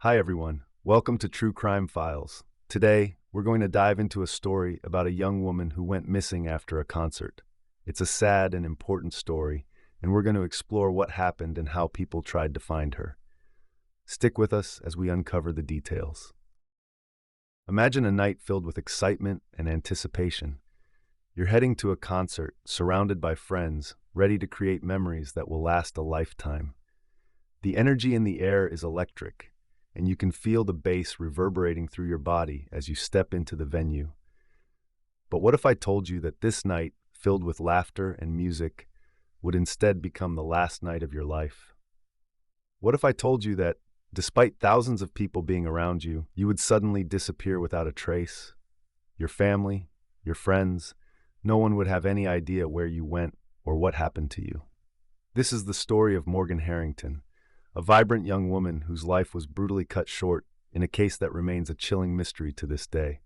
Hi everyone, welcome to True Crime Files. Today, we're going to dive into a story about a young woman who went missing after a concert. It's a sad and important story, and we're going to explore what happened and how people tried to find her. Stick with us as we uncover the details. Imagine a night filled with excitement and anticipation. You're heading to a concert, surrounded by friends, ready to create memories that will last a lifetime. The energy in the air is electric, and you can feel the bass reverberating through your body as you step into the venue. But what if I told you that this night, filled with laughter and music, would instead become the last night of your life? What if I told you that, despite thousands of people being around you, you would suddenly disappear without a trace? Your family, your friends, no one would have any idea where you went or what happened to you. This is the story of Morgan Harrington, a vibrant young woman whose life was brutally cut short in a case that remains a chilling mystery to this day.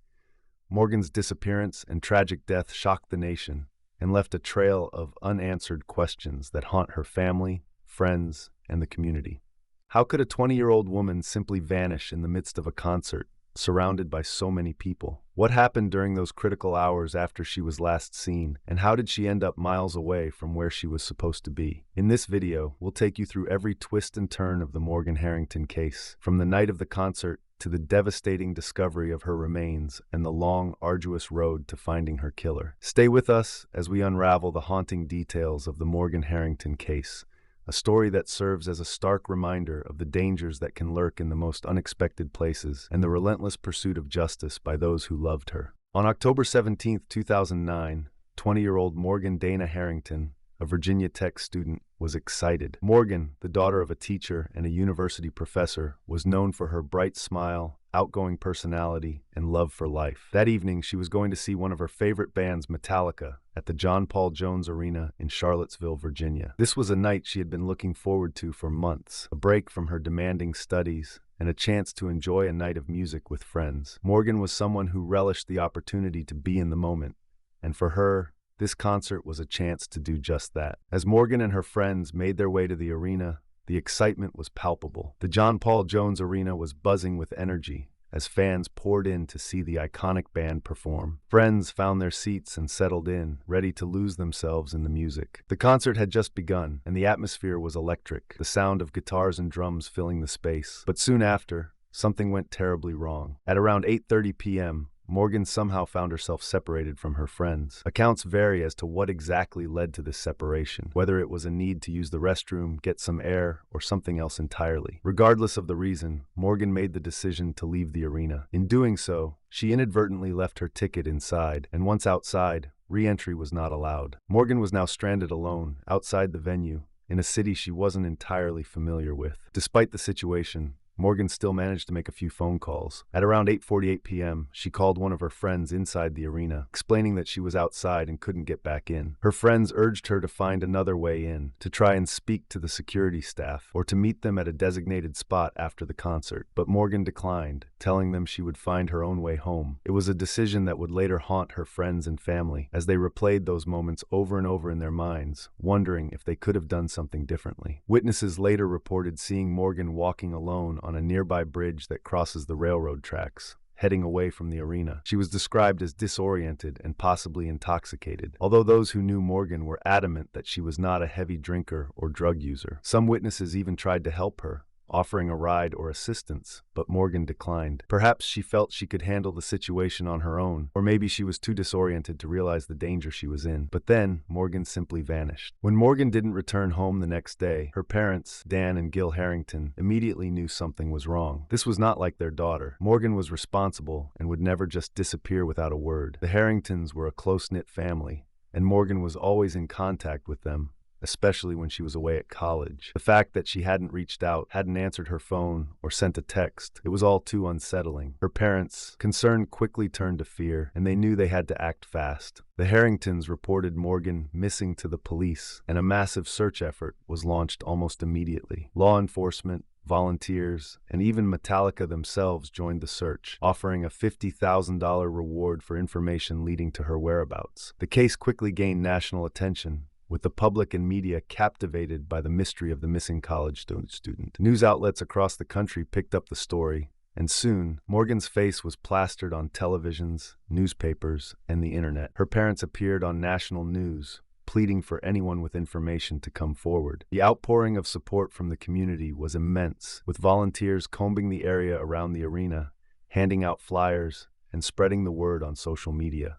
Morgan's disappearance and tragic death shocked the nation and left a trail of unanswered questions that haunt her family, friends, and the community. How could a 20-year-old woman simply vanish in the midst of a concert, surrounded by so many people? What happened during those critical hours after she was last seen, and how did she end up miles away from where she was supposed to be? In this video, we'll take you through every twist and turn of the Morgan Harrington case, from the night of the concert to the devastating discovery of her remains and the long, arduous road to finding her killer. Stay with us as we unravel the haunting details of the Morgan Harrington case, a story that serves as a stark reminder of the dangers that can lurk in the most unexpected places and the relentless pursuit of justice by those who loved her. On October 17, 2009, 20-year-old Morgan Dana Harrington, a Virginia Tech student, was excited. Morgan, the daughter of a teacher and a university professor, was known for her bright smile, outgoing personality, and love for life. That evening, she was going to see one of her favorite bands, Metallica, at the John Paul Jones Arena in Charlottesville, Virginia. This was a night she had been looking forward to for months, a break from her demanding studies, and a chance to enjoy a night of music with friends. Morgan was someone who relished the opportunity to be in the moment, and for her, this concert was a chance to do just that. As Morgan and her friends made their way to the arena, the excitement was palpable. The John Paul Jones Arena was buzzing with energy as fans poured in to see the iconic band perform. Friends found their seats and settled in, ready to lose themselves in the music. The concert had just begun, and the atmosphere was electric, the sound of guitars and drums filling the space. But soon after, something went terribly wrong. At around 8:30 p.m., Morgan somehow found herself separated from her friends. Accounts vary as to what exactly led to this separation, whether it was a need to use the restroom, get some air, or something else entirely. Regardless of the reason, Morgan made the decision to leave the arena. In doing so, she inadvertently left her ticket inside, and once outside, re-entry was not allowed. Morgan was now stranded alone, outside the venue, in a city she wasn't entirely familiar with. Despite the situation, Morgan still managed to make a few phone calls. At around 8:48 p.m., she called one of her friends inside the arena, explaining that she was outside and couldn't get back in. Her friends urged her to find another way in, to try and speak to the security staff, or to meet them at a designated spot after the concert. But Morgan declined, telling them she would find her own way home. It was a decision that would later haunt her friends and family, as they replayed those moments over and over in their minds, wondering if they could have done something differently. Witnesses later reported seeing Morgan walking alone on a nearby bridge that crosses the railroad tracks, heading away from the arena. She was described as disoriented and possibly intoxicated, although those who knew Morgan were adamant that she was not a heavy drinker or drug user. Some witnesses even tried to help her, offering a ride or assistance, but Morgan declined. Perhaps she felt she could handle the situation on her own, or maybe she was too disoriented to realize the danger she was in. But then, Morgan simply vanished. When Morgan didn't return home the next day, her parents, Dan and Gil Harrington, immediately knew something was wrong. This was not like their daughter. Morgan was responsible and would never just disappear without a word. The Harringtons were a close-knit family, and Morgan was always in contact with them, especially when she was away at college. The fact that she hadn't reached out, hadn't answered her phone, or sent a text, it was all too unsettling. Her parents, concerned, quickly turned to fear, and they knew they had to act fast. The Harringtons reported Morgan missing to the police, and a massive search effort was launched almost immediately. Law enforcement, volunteers, and even Metallica themselves joined the search, offering a $50,000 reward for information leading to her whereabouts. The case quickly gained national attention, with the public and media captivated by the mystery of the missing college student. News outlets across the country picked up the story, and soon, Morgan's face was plastered on televisions, newspapers, and the internet. Her parents appeared on national news, pleading for anyone with information to come forward. The outpouring of support from the community was immense, with volunteers combing the area around the arena, handing out flyers, and spreading the word on social media.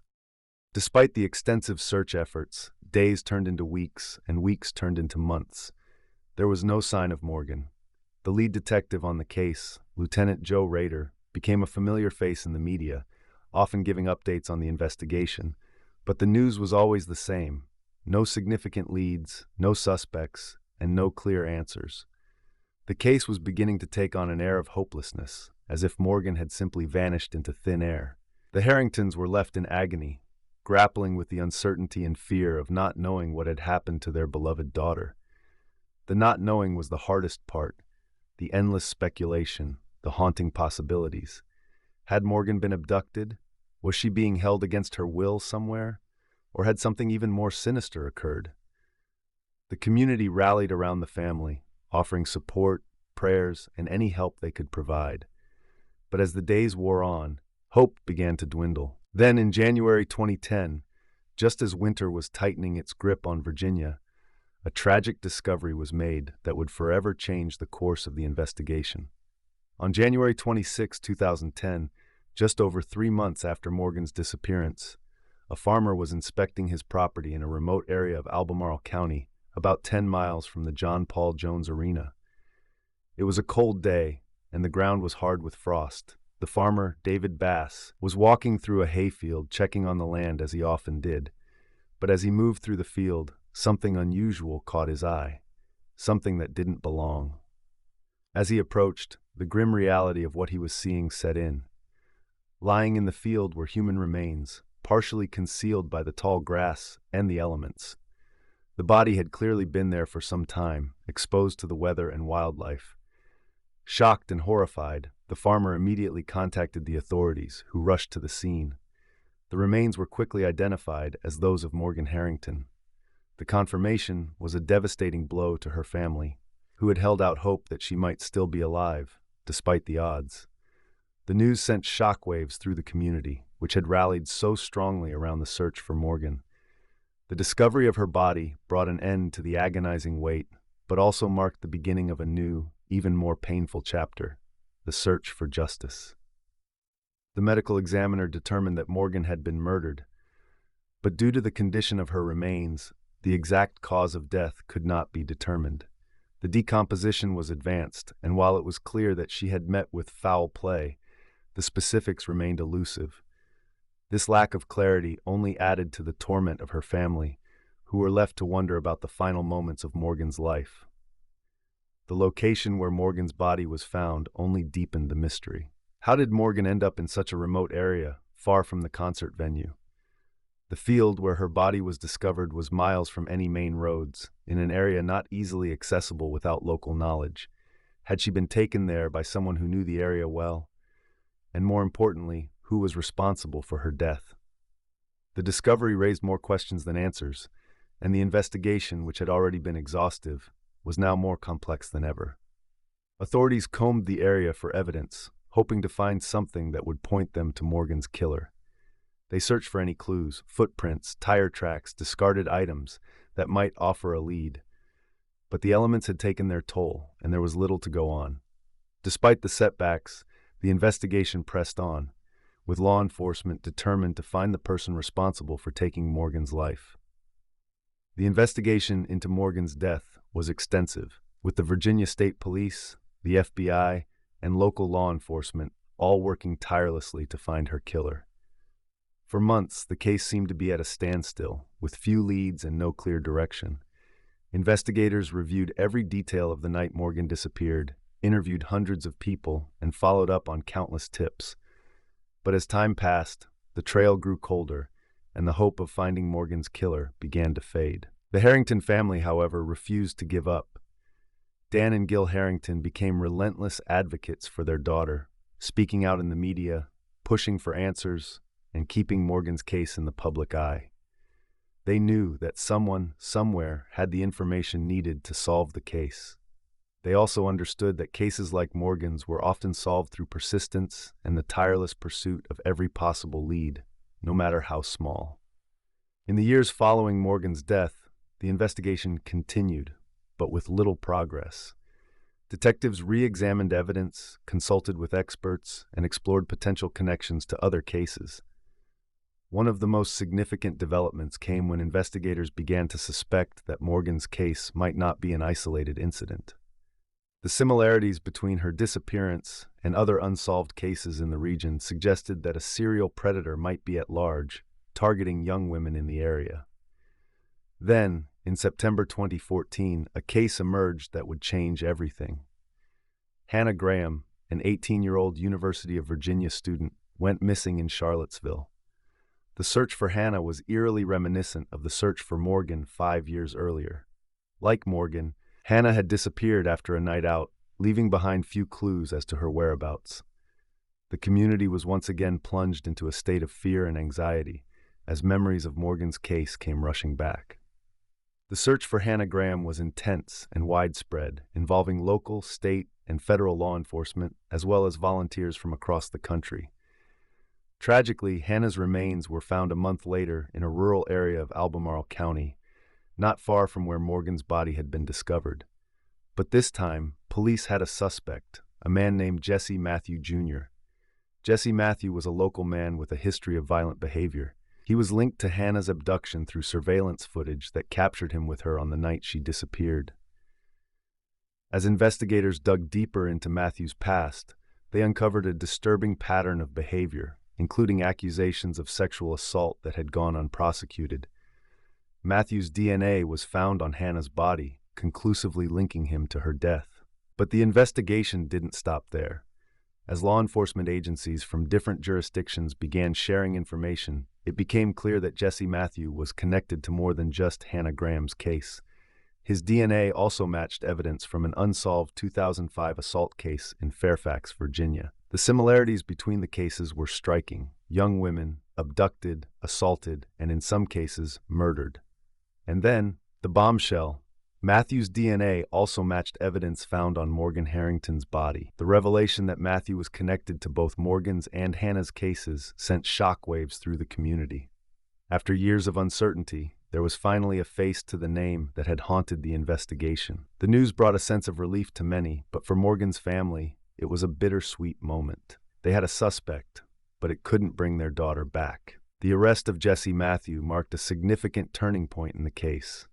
Despite the extensive search efforts, days turned into weeks, and weeks turned into months. There was no sign of Morgan. The lead detective on the case, Lieutenant Joe Rader, became a familiar face in the media, often giving updates on the investigation. But the news was always the same: no significant leads, no suspects, and no clear answers. The case was beginning to take on an air of hopelessness, as if Morgan had simply vanished into thin air. The Harringtons were left in agony, grappling with the uncertainty and fear of not knowing what had happened to their beloved daughter. The not knowing was the hardest part, the endless speculation, the haunting possibilities. Had Morgan been abducted? Was she being held against her will somewhere? Or had something even more sinister occurred? The community rallied around the family, offering support, prayers, and any help they could provide. But as the days wore on, hope began to dwindle. Then, in January 2010, just as winter was tightening its grip on Virginia, a tragic discovery was made that would forever change the course of the investigation. On January 26, 2010, just over 3 months after Morgan's disappearance, a farmer was inspecting his property in a remote area of Albemarle County, about 10 miles from the John Paul Jones Arena. It was a cold day, and the ground was hard with frost. The farmer, David Bass, was walking through a hayfield, checking on the land as he often did. But as he moved through the field, something unusual caught his eye, something that didn't belong. As he approached, the grim reality of what he was seeing set in. Lying in the field were human remains, partially concealed by the tall grass and the elements. The body had clearly been there for some time, exposed to the weather and wildlife. Shocked and horrified, the farmer immediately contacted the authorities, who rushed to the scene. The remains were quickly identified as those of Morgan Harrington. The confirmation was a devastating blow to her family, who had held out hope that she might still be alive, despite the odds. The news sent shockwaves through the community, which had rallied so strongly around the search for Morgan. The discovery of her body brought an end to the agonizing wait, but also marked the beginning of a new, even more painful chapter: the search for justice. The medical examiner determined that Morgan had been murdered, but due to the condition of her remains, the exact cause of death could not be determined. The decomposition was advanced, and while it was clear that she had met with foul play, the specifics remained elusive. This lack of clarity only added to the torment of her family, who were left to wonder about the final moments of Morgan's life. The location where Morgan's body was found only deepened the mystery. How did Morgan end up in such a remote area, far from the concert venue? The field where her body was discovered was miles from any main roads, in an area not easily accessible without local knowledge. Had she been taken there by someone who knew the area well? And more importantly, who was responsible for her death? The discovery raised more questions than answers, and the investigation, which had already been exhaustive, was now more complex than ever. Authorities combed the area for evidence, hoping to find something that would point them to Morgan's killer. They searched for any clues, footprints, tire tracks, discarded items that might offer a lead. But the elements had taken their toll, and there was little to go on. Despite the setbacks, the investigation pressed on, with law enforcement determined to find the person responsible for taking Morgan's life. The investigation into Morgan's death was extensive, with the Virginia State Police, the FBI, and local law enforcement all working tirelessly to find her killer. For months, the case seemed to be at a standstill, with few leads and no clear direction. Investigators reviewed every detail of the night Morgan disappeared, interviewed hundreds of people, and followed up on countless tips. But as time passed, the trail grew colder, and the hope of finding Morgan's killer began to fade. The Harrington family, however, refused to give up. Dan and Gil Harrington became relentless advocates for their daughter, speaking out in the media, pushing for answers, and keeping Morgan's case in the public eye. They knew that someone, somewhere, had the information needed to solve the case. They also understood that cases like Morgan's were often solved through persistence and the tireless pursuit of every possible lead, no matter how small. In the years following Morgan's death, the investigation continued, but with little progress. Detectives re-examined evidence, consulted with experts, and explored potential connections to other cases. One of the most significant developments came when investigators began to suspect that Morgan's case might not be an isolated incident. The similarities between her disappearance and other unsolved cases in the region suggested that a serial predator might be at large, targeting young women in the area. Then, in September 2014, a case emerged that would change everything. Hannah Graham, an 18-year-old University of Virginia student, went missing in Charlottesville. The search for Hannah was eerily reminiscent of the search for Morgan 5 years earlier. Like Morgan, Hannah had disappeared after a night out, leaving behind few clues as to her whereabouts. The community was once again plunged into a state of fear and anxiety as memories of Morgan's case came rushing back. The search for Hannah Graham was intense and widespread, involving local, state, and federal law enforcement, as well as volunteers from across the country. Tragically, Hannah's remains were found a month later in a rural area of Albemarle County, not far from where Morgan's body had been discovered. But this time, police had a suspect, a man named Jesse Matthew Jr. Jesse Matthew was a local man with a history of violent behavior. He was linked to Hannah's abduction through surveillance footage that captured him with her on the night she disappeared. As investigators dug deeper into Matthew's past, they uncovered a disturbing pattern of behavior, including accusations of sexual assault that had gone unprosecuted. Matthew's DNA was found on Hannah's body, conclusively linking him to her death. But the investigation didn't stop there. As law enforcement agencies from different jurisdictions began sharing information, it became clear that Jesse Matthew was connected to more than just Hannah Graham's case. His DNA also matched evidence from an unsolved 2005 assault case in Fairfax, Virginia. The similarities between the cases were striking. Young women, abducted, assaulted, and in some cases, murdered. And then, the bombshell. Matthew's DNA also matched evidence found on Morgan Harrington's body. The revelation that Matthew was connected to both Morgan's and Hannah's cases sent shockwaves through the community. After years of uncertainty, there was finally a face to the name that had haunted the investigation. The news brought a sense of relief to many, but for Morgan's family, it was a bittersweet moment. They had a suspect, but it couldn't bring their daughter back. The arrest of Jesse Matthew marked a significant turning point in the case.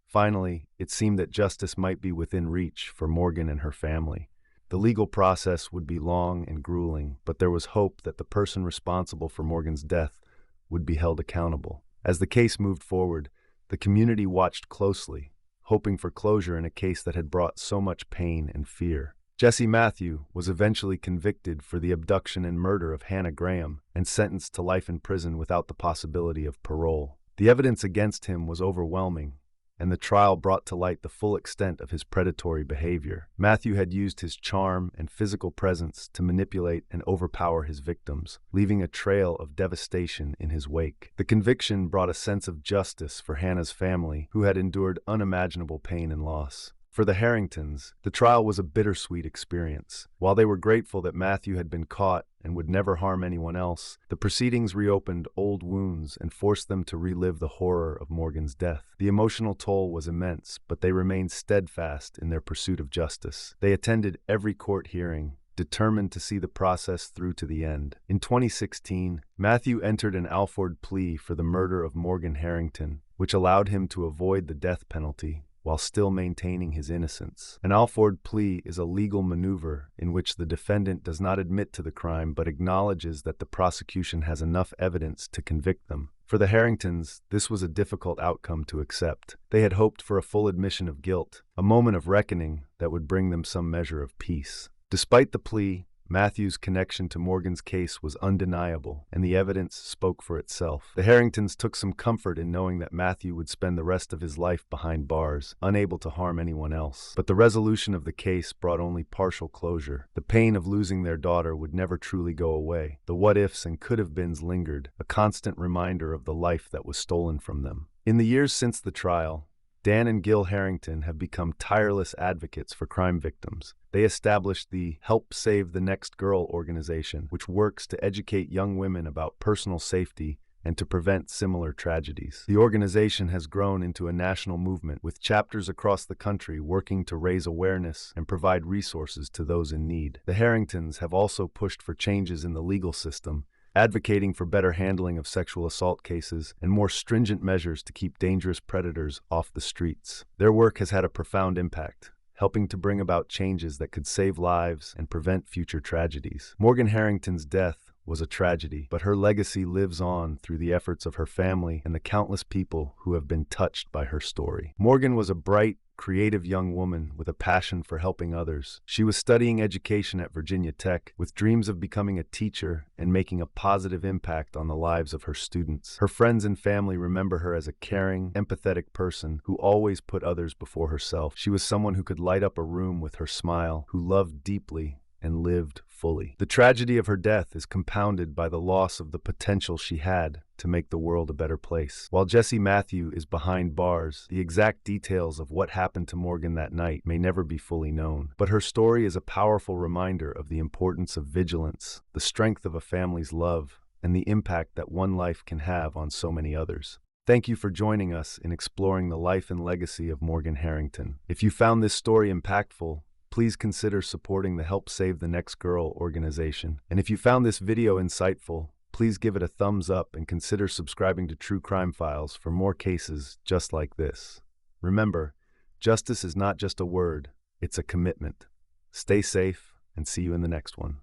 Finally, it seemed that justice might be within reach for Morgan and her family. The legal process would be long and grueling, but there was hope that the person responsible for Morgan's death would be held accountable. As the case moved forward, the community watched closely, hoping for closure in a case that had brought so much pain and fear. Jesse Matthew was eventually convicted for the abduction and murder of Hannah Graham and sentenced to life in prison without the possibility of parole. The evidence against him was overwhelming, and the trial brought to light the full extent of his predatory behavior. Matthew had used his charm and physical presence to manipulate and overpower his victims, leaving a trail of devastation in his wake. The conviction brought a sense of justice for Hannah's family, who had endured unimaginable pain and loss. For the Harringtons, the trial was a bittersweet experience. While they were grateful that Matthew had been caught and would never harm anyone else, the proceedings reopened old wounds and forced them to relive the horror of Morgan's death. The emotional toll was immense, but they remained steadfast in their pursuit of justice. They attended every court hearing, determined to see the process through to the end. In 2016, Matthew entered an Alford plea for the murder of Morgan Harrington, which allowed him to avoid the death penalty while still maintaining his innocence. An Alford plea is a legal maneuver in which the defendant does not admit to the crime but acknowledges that the prosecution has enough evidence to convict them. For the Harringtons, this was a difficult outcome to accept. They had hoped for a full admission of guilt, a moment of reckoning that would bring them some measure of peace. Despite the plea, Matthew's connection to Morgan's case was undeniable, and the evidence spoke for itself. The Harringtons took some comfort in knowing that Matthew would spend the rest of his life behind bars, unable to harm anyone else. But the resolution of the case brought only partial closure. The pain of losing their daughter would never truly go away. The what-ifs and could-have-beens lingered, a constant reminder of the life that was stolen from them. In the years since the trial, Dan and Gil Harrington have become tireless advocates for crime victims. They established the Help Save the Next Girl organization, which works to educate young women about personal safety and to prevent similar tragedies. The organization has grown into a national movement, with chapters across the country working to raise awareness and provide resources to those in need. The Harringtons have also pushed for changes in the legal system, advocating for better handling of sexual assault cases and more stringent measures to keep dangerous predators off the streets. Their work has had a profound impact, helping to bring about changes that could save lives and prevent future tragedies. Morgan Harrington's death was a tragedy, but her legacy lives on through the efforts of her family and the countless people who have been touched by her story. Morgan was a bright, creative young woman with a passion for helping others. She was studying education at Virginia Tech, with dreams of becoming a teacher and making a positive impact on the lives of her students. Her friends and family remember her as a caring, empathetic person who always put others before herself. She was someone who could light up a room with her smile, who loved deeply and lived fully. The tragedy of her death is compounded by the loss of the potential she had to make the world a better place. While Jesse Matthew is behind bars, the exact details of what happened to Morgan that night may never be fully known. But her story is a powerful reminder of the importance of vigilance, the strength of a family's love, and the impact that one life can have on so many others. Thank you for joining us in exploring the life and legacy of Morgan Harrington. If you found this story impactful, please consider supporting the Help Save the Next Girl organization. And if you found this video insightful, please give it a thumbs up and consider subscribing to True Crime Files for more cases just like this. Remember, justice is not just a word, it's a commitment. Stay safe and see you in the next one.